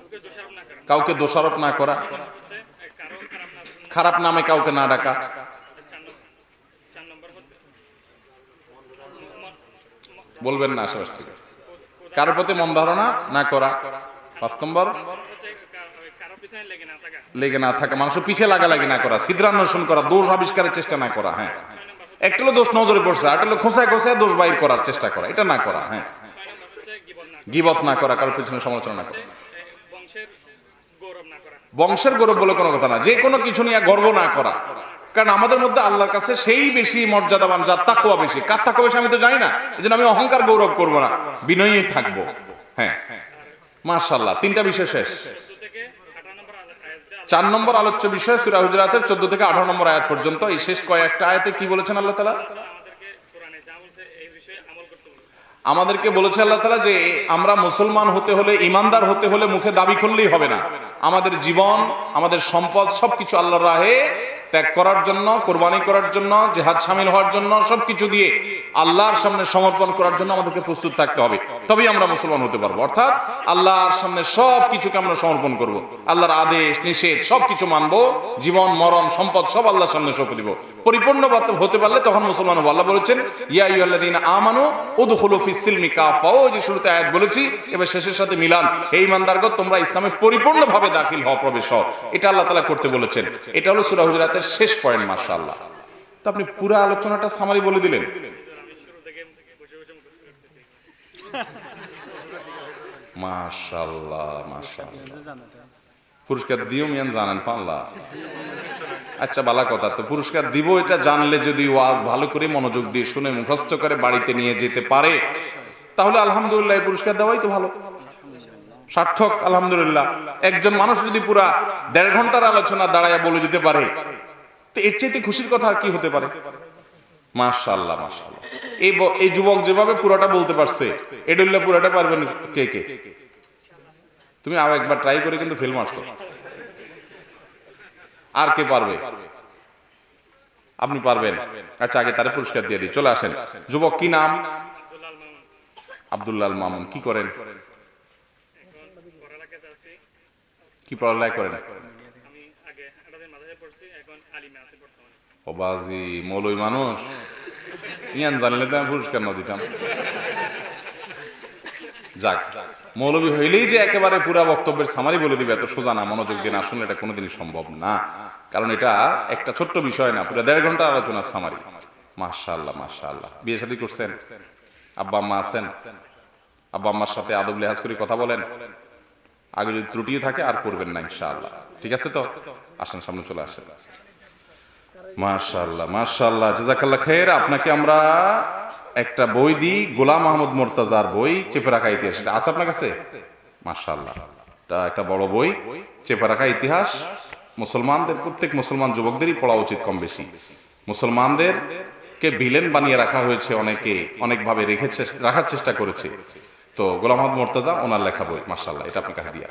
[SPEAKER 2] কাউকে দোষারোপ না করা,
[SPEAKER 1] কাউকে দোষারোপ না করা,
[SPEAKER 2] হচ্ছে কারো খারাপ না
[SPEAKER 1] খারাপ নামে কাউকে না ডাকা,
[SPEAKER 2] 4 নম্বর হচ্ছে
[SPEAKER 1] বলবেন না আশেপাশ থেকে, কারোর প্রতি মন ধারণা না করা। 5 নম্বর
[SPEAKER 2] হচ্ছে কারো পিছনে লেগে না থাকা,
[SPEAKER 1] লেগে না থাকা, মানুষের পিছে লাগালাগি না করা, ছিদ্রান্বেষণ করা, দোষ আবিষ্কারের চেষ্টা না করা। হ্যাঁ, একটা হলো দোষ নজরে পড়ছে, আর একটা হলো খোঁচায় খোঁচায় দোষ বাইর করার চেষ্টা করা, এটা না করা। হ্যাঁ,
[SPEAKER 2] 6 নম্বর হচ্ছে গীবত না করা,
[SPEAKER 1] গীবত না করা, কারোর পিছনে সমালোচনা না করা।
[SPEAKER 2] বংশের গৌরব না করা,
[SPEAKER 1] বংশের গৌরব বলে কোনো কথা না, যে কোনো কিছু নিয়ে গর্ব না করা। কারণ আমাদের মধ্যে আল্লাহর কাছে সেই বেশি মর্যাদাবান, যার তাকওয়া বেশি। কার তাকওয়া বেশি আমি তো জানি না, এজন্য আমি অহংকার গৌরব করব না, বিনয়ী থাকবো। হ্যাঁ, মাশাআল্লাহ, 3টা বিষয় শেষ।
[SPEAKER 2] 14 থেকে 18 নম্বর আয়াতে
[SPEAKER 1] 4 নম্বর আলোচ্য বিষয় সূরা হুজুরাতের 14 থেকে 18 নম্বর আয়াত পর্যন্ত। এই শেষ কয়েকটা আয়াতে কি বলেছেন আল্লাহ তাআলা?
[SPEAKER 2] আমাদেরকে কোরআনে যা বলছে এই বিষয়ে আমল করতে বলেছে।
[SPEAKER 1] আমাদেরকে বলেছে আল্লাহ তাআলা যে আমরা মুসলমান হতে হলে, ইমানদার হতে হলে মুখে দাবি করলেই হবে না। আমাদের জীবন, আমাদের সম্পদ সবকিছু আল্লাহর রাহে ত্যাগ করার জন্য, কোরবানি করার জন্য, জিহাদ শামিল হওয়ার জন্য, সবকিছু দিয়ে আল্লাহর সামনে সমর্পণ করার জন্য আমাদেরকে প্রস্তুত থাকতে হবে। তবেই আমরা মুসলমান হতে পারবো। অর্থাৎ আল্লাহর সামনে সবকিছুকে আমরা সমর্পণ করব, আল্লাহর আদেশ নিষেধ সবকিছু মানবো, জীবন মরণ সম্পদ সব আল্লাহর সামনে সঁপে দিব। পরিপূর্ণ হতে পারলে তখন মুসলমান হবো। আল্লাহ বলেছেন ইয়া আইয়ুহাল্লাযীনা আমানু উদখুলু ফিস সিলমি কাফা। ও যে শুরুতে আয়াত বলেছি, এবার শেষের সাথে মিলান, হে ঈমানদারগণ তোমরা ইসলামে পরিপূর্ণভাবে দাখিল হও, প্রবেশ হও। এটা আল্লাহ তাআলা করতে বলেছেন। এটা হলো সূরা হুজুরাতের শেষ পয়েন্ট। মাশাআল্লাহ, তো আপনি পুরো আলোচনাটা সামারি বলে দিলেন।
[SPEAKER 2] আমি শুরু থেকে বসে বসে মুখস্থ করতেছি।
[SPEAKER 1] মাশাআল্লাহ, মাশাআল্লাহ, পুরস্কার দিও মিয়ান জানেন ফাল্লাহ। আচ্ছা, বালা কথা, তো পুরস্কার দিব এটা জানলে যদি ওয়াজ ভালো করে মনোযোগ দিয়ে শুনে মুখস্থ করে বাড়িতে নিয়ে যেতে পারে, তাহলে আলহামদুলিল্লাহ, এই পুরস্কার দেওয়াই তো ভালো, সার্থক। আলহামদুলিল্লাহ, একজন মানুষ যদি পুরা 1.5 ঘন্টার আলোচনা দাঁড়ায় বলে দিতে পারে, তো এর চাইতে খুশির কথা আর কি হতে পারে? মাশাআল্লাহ, মাশাআল্লাহ। এই যুবক যেভাবে পুরোটা বলতে পারছে, এডুল্লাহ পুরোটা পারবেন কে কে? তুমি আরো একবার ট্রাই করে কিন্তু ফেল মারছো। আর কে পারবে? আপনি পারবেন। আচ্ছা, আগে তারে পুরস্কার দিয়ে দিই। চলে আসেন। যুবক কি নাম? আব্দুল্লাহ আল মামুন। কি করেন?
[SPEAKER 2] এখন পড়ালেখাতে আছি।
[SPEAKER 1] কি পড়ালেখা করেন?
[SPEAKER 2] আমি আগে আমাদের মাদ্রাসায় পড়ছি, এখন আলিমে আছি বর্তমানে।
[SPEAKER 1] ও বাজি, মৌলবী মানুষ। ইয়ান জানলে তো আমি পুরস্কার না দিতাম। যাক, মৌলবী হইলেই যে একেবারে পুরা বক্তব্যের সামারি বলে দিবে এত সোজা না, মনোযোগ দিয়ে না শুনলে এটা কোনোদিনই সম্ভব না। কারণ এটা একটা ছোট্ট বিষয় না, পুরো 1.5 ঘন্টা আলোচনার সামারি। মাশাআল্লাহ, মাশাআল্লাহ। বিয়ে শাদী করছেন? আব্বা আম্মা আছেন? আব্বা আম্মার সাথে আদব লেহাজ করে কথা বলেন। আগে যদি ত্রুটিও থাকে আর করবেন না ইনশাআল্লাহ। ঠিক আছে তো? আসেন, সামনে চলে আসেন। মাশাআল্লাহ, মাশাআল্লাহ, জাযাকাল্লাহ খাইর। আপনাকে আমরা একটা বই দিই, গোলাম মাহমুদ মুর্তজার বই, চেপে রাখা ইতিহাস। এটা আছে আপনার কাছে? মাশাআল্লাহ, এটা একটা বড় বই, চেপে রাখা ইতিহাস। মুসলমানদের, প্রত্যেক মুসলমান যুবকদেরই পড়া উচিত কম বেশি। মুসলমানদেরকে ভিলেন বানিয়ে রাখা হয়েছে, অনেকে অনেকভাবে রাখার চেষ্টা করেছে। তো গোলাম মাহমুদ মুর্তজা, ওনার লেখা বই। মাশাআল্লাহ, এটা আপনাকে হাদিয়া।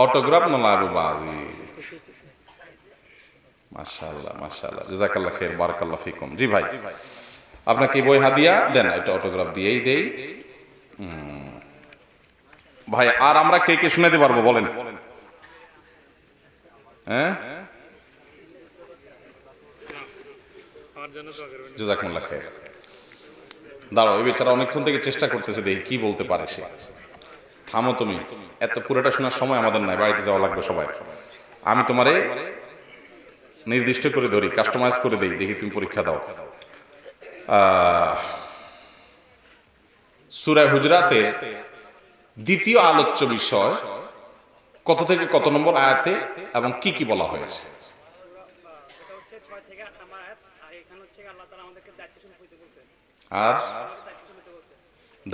[SPEAKER 1] অটোগ্রাফ নলাবু বাজি। মাশাআল্লাহ, মাশাআল্লাহ, জাযাকাল্লাহ খাইর, বারাকাল্লাহ ফিকুম। জি ভাই, আপনাকে বই হাদিয়া দেন, এটা অটোগ্রাফ দিয়েই দেই ভাই। আর আমরা কে কে শুনাতে পারবো বলেন? হ্যাঁ,
[SPEAKER 2] আমার জন্য দোয়া করবেন।
[SPEAKER 1] জাযাকুমুল্লাহ খাইর। দাঁড়াও, এই বেচারা অনেকক্ষণ থেকে চেষ্টা করতেছে, দেখি কি বলতে পারে সে। থামো তুমি, এত পুরোটা শোনার সময় আমাদের নাই, বাড়িতে যাওয়া লাগবে সবাই। আমি তোমারে নির্দিষ্ট করে ধরি, কাস্টমাইজ করে দেই, দেখি তুমি পরীক্ষা দাও। সূরা হুজুরাতে দ্বিতীয় আলোচ্য বিষয় কত থেকে কত নম্বর আয়াতে এবং কি কি বলা হয়েছে?
[SPEAKER 3] এটা হচ্ছে 6 থেকে 8 নম্বর আয়াত। আর এখানে হচ্ছে আল্লাহ তাআলা আমাদেরকে দায়িত্বশীল হইতে বলছেন।
[SPEAKER 1] আর
[SPEAKER 3] দায়িত্বশীল হইতে বলছেন।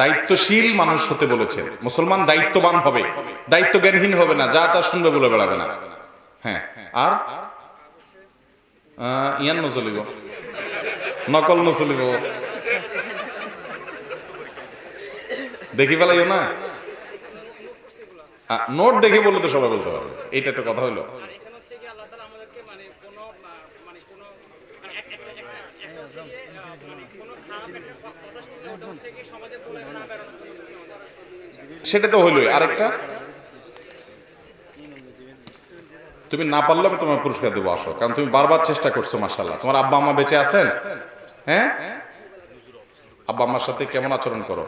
[SPEAKER 1] দায়িত্বশীল মানুষ হতে বলেছেন। মুসলমান দায়িত্ববান হবে, দায়িত্ব জ্ঞানহীন হবে না, যা তা শুনবে বলে বেড়াবে না। হ্যাঁ, আর ইয়ান নচলিব, নকল নচলিব, দেখি ফেলাইও না। নোট দেখে বললে তো সবাই বলতে পারবে, এইটা একটা কথা হইলো।
[SPEAKER 3] আর এখানে হচ্ছে কি আল্লাহ তাআলা আমাদেরকে মানে কোনো একটা হচ্ছে গিয়ে মানে কোনো খারাপ একটা কথা শুনলে ওটা হচ্ছে কি সমাজে বলে না বেরোনোর জন্য কিছু।
[SPEAKER 1] সেটা তো হইলোই। আরেকটা, তুমি না পারলে আমি তোমার পুরস্কার দেবো, আসো, কারণ তুমি বারবার চেষ্টা করছো। মাশাআল্লাহ, তোমার আব্বা আম্মা বেঁচে আছেন? হ্যাঁ, আব্বা আম্মার সাথে কেমন আচরণ করো?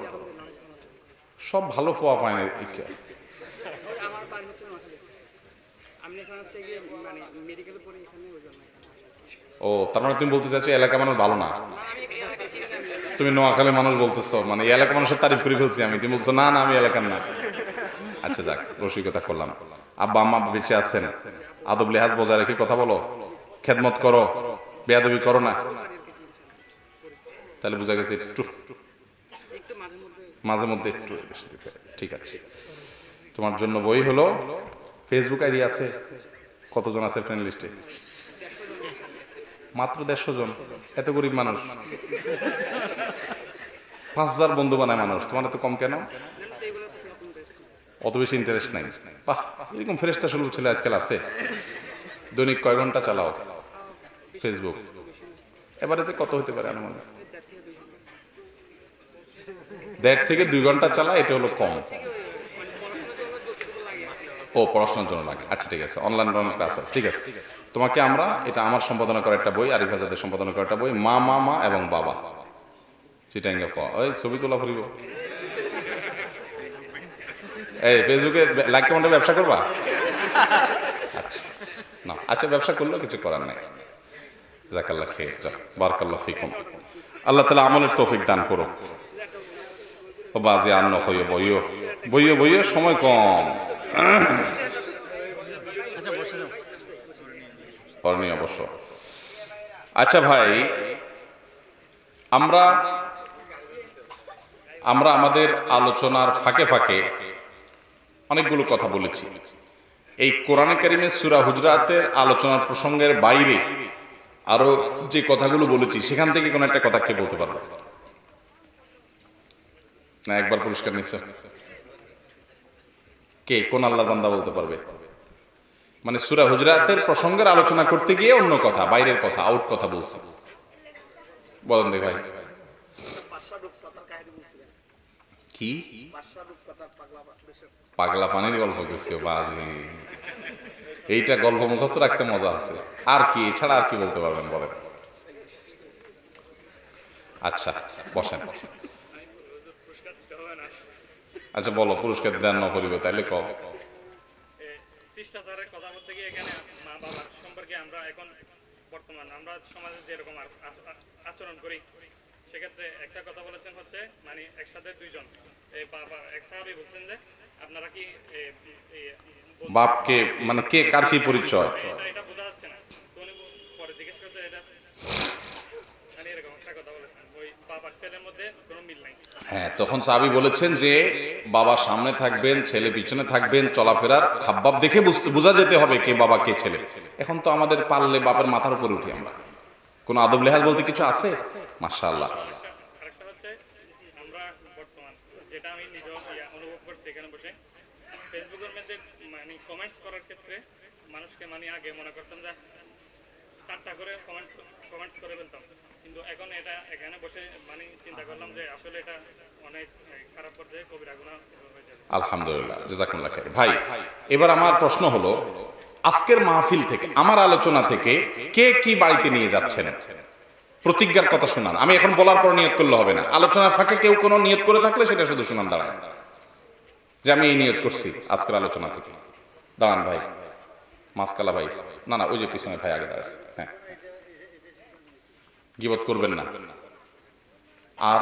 [SPEAKER 1] সব ভালো ফোয়া পায় না।
[SPEAKER 3] আমার বাড়ি হচ্ছে নোয়াখালী। আমি এখানে হচ্ছে গিয়ে মানে মেডিকেলে পড়ি এখানে, ওই জন্য
[SPEAKER 1] ও, তার মানে তুমি বলতে চাচ্ছো এলাকা মানুষ ভালো না?
[SPEAKER 3] আমি এই এলাকায় চিনি না।
[SPEAKER 1] তুমি নোয়াখালী মানুষ বলতেছো, মানে এই এলাকা মানুষের তারিফ করে ফেলছি আমি, তুমি বলছো না না আমি এলাকার না। আচ্ছা যাক, রসিকতা করলাম। আব্বা আম্মা বেঁচে আছেন, আদব লেহাজ বজায় রেখে কথা বলো, খেদমত করো, বেয়াদবি করো না, তাহলে বুঝা গেছে একটু
[SPEAKER 3] একটু
[SPEAKER 1] মাঝে মধ্যে একটু। ঠিক আছে, তোমার জন্য বই হলো। ফেসবুক আইডি আছে? কতজন আছে ফ্রেন্ড লিস্টে? মাত্র 150 জন। এত গরিব মানুষ, 5000 বন্ধু বানায় মানুষ, তোমার এত কম কেন? অত বেশি ইন্টারেস্ট নাই? বাহ, এরকম ফেরেশতা সুলভ ছেলে আজকাল আছে। দৈনিক কয় ঘন্টা চালাও ফেসবুক? এবারে যে কত হতে পারে আনুমানিক? 1.5 থেকে 2 ঘন্টা চালা, এটা হলো কম। ও, পড়াশোনার জন্য লাগে। আচ্ছা ঠিক আছে, অনলাইন ক্লাস আছে, ঠিক আছে। তোমাকে আমরা, এটা আমার সম্পাদনা করা একটা বই, আরিফ আজাদের সম্পাদনা করা একটা বই, মা মা মা এবং বাবা, চিটাঙ্গে ওই ছবি তোলা ফুরিব। এই ফেসবুকে লাইক কমেন্টে ব্যবসা করবা? আচ্ছা না, আচ্ছা ব্যবসা করলেও কিছু করার নাই। জাকাল্লাহ খেয়ে যাক, বারাকাল্লাহ ফিকুম। আল্লাহ তাআলা আমলের তৌফিক দান করো। ও বাজে আর নয়, বইও বইও বইও, সময় কম। করণীয় অবশ্য। আচ্ছা ভাই, আমরা আমাদের আলোচনার ফাঁকে ফাঁকে অনেকগুলো কথা বলেছি। এই কোরআনে কারিমের সূরা হুজরাতের আলোচনার প্রসঙ্গের বাইরে আরো যে কথাগুলো বলেছি, সেখান থেকে কোন একটা কথা কে বলতে পারবে না? একবার পুরস্কার নিচ্ছে কে? কোন আল্লাহর বান্দা বলতে পারবে? মানে সূরা হুজরাতের প্রসঙ্গের আলোচনা করতে গিয়ে অন্য কথা, বাইরের কথা, আউট কথা বলছে। বলেন দেখ ভাই, কি পাগলা পানির গল্প করছি? বাজি, এইটা গল্প মুখস্থ রাখতে মজা আছে। আর কি এছাড়া আর কি বলতে পারবেন বলেন? আচ্ছা বসেন। আচ্ছা বলো, পুরস্কার দেন না করিবে তাইলে কও।
[SPEAKER 2] শিষ্টাচারের কথা বলতে গিয়ে এখানে মা বাবার সম্পর্কে আমরা এখন বর্তমান আমরা সমাজে যেরকম আচরণ করি, সেক্ষেত্রে একটা কথা বলেছেন হচ্ছে মানে একসাথে দুইজন বাবা এক সাহাবী বলছেন যে আপনারা কি
[SPEAKER 1] বাপকে মানে কে কার কি পরিচয়
[SPEAKER 2] এটা বোঝা যাচ্ছে না। তো উনি পরে জিজ্ঞেস করতে এটা মানে এরকম একটা কথা বলেছেন, ওই বাবার ছেলের মধ্যে কোনো মিল নাই।
[SPEAKER 1] হ্যাঁ, তখন সাহাবী বলেছেন যে বাবা সামনে থাকবেন, ছেলে পিছনে থাকবেন, চলাফেরার হাবভাব দেখে বোঝা যেতে হবে কে বাবা কে ছেলে। এখন তো আমাদের পারলে বাপের মাথার উপরে উঠি আমরা। কোন আদব লেহাজ বলতে কিছু আছে? মাশাআল্লাহ।
[SPEAKER 2] আরেকটা হচ্ছে আমরা বর্তমান যেটা আমি নিজে অনুভব করছি এখানে বসে, ফেসবুকের মধ্যে মানে কমেন্টস করার ক্ষেত্রে মানুষকে মানে আগে মনে করতাম যে টাট্টা করে কমেন্টস করে ফেলতাম, কিন্তু এখন এটা এখানে বসে মানে চিন্তা করলাম যে আসলে এটা অনেক খারাপ পর্যায়ে কবিরা গুনাহ হয়ে যাবে।
[SPEAKER 1] আলহামদুলিল্লাহ, জাযাকুমুল্লাহ খাইর। ভাই, এবার আমার প্রশ্ন হলো, আজকের মাহফিল থেকে, আমার আলোচনা থেকে কে কি বাড়িতে নিয়ে যাচ্ছেন? প্রতিজ্ঞার কথা শুনান। আমি এখন বলার পর নিয়ত করলে হবে না। আলোচনার ফাঁকে কেউ কোনো নিয়ত করে থাকলে সেটা শুধু শুনান দাঁড়ায়, যে আমি এই নিয়ত করছি আজকের আলোচনা থেকে। দাঁড়ান ভাই, মাসকালা ভাই, না না ওই যে পিছনে ভাই আগে দাঁড়াচ্ছে। হ্যাঁ, গীবত করবেন না। আর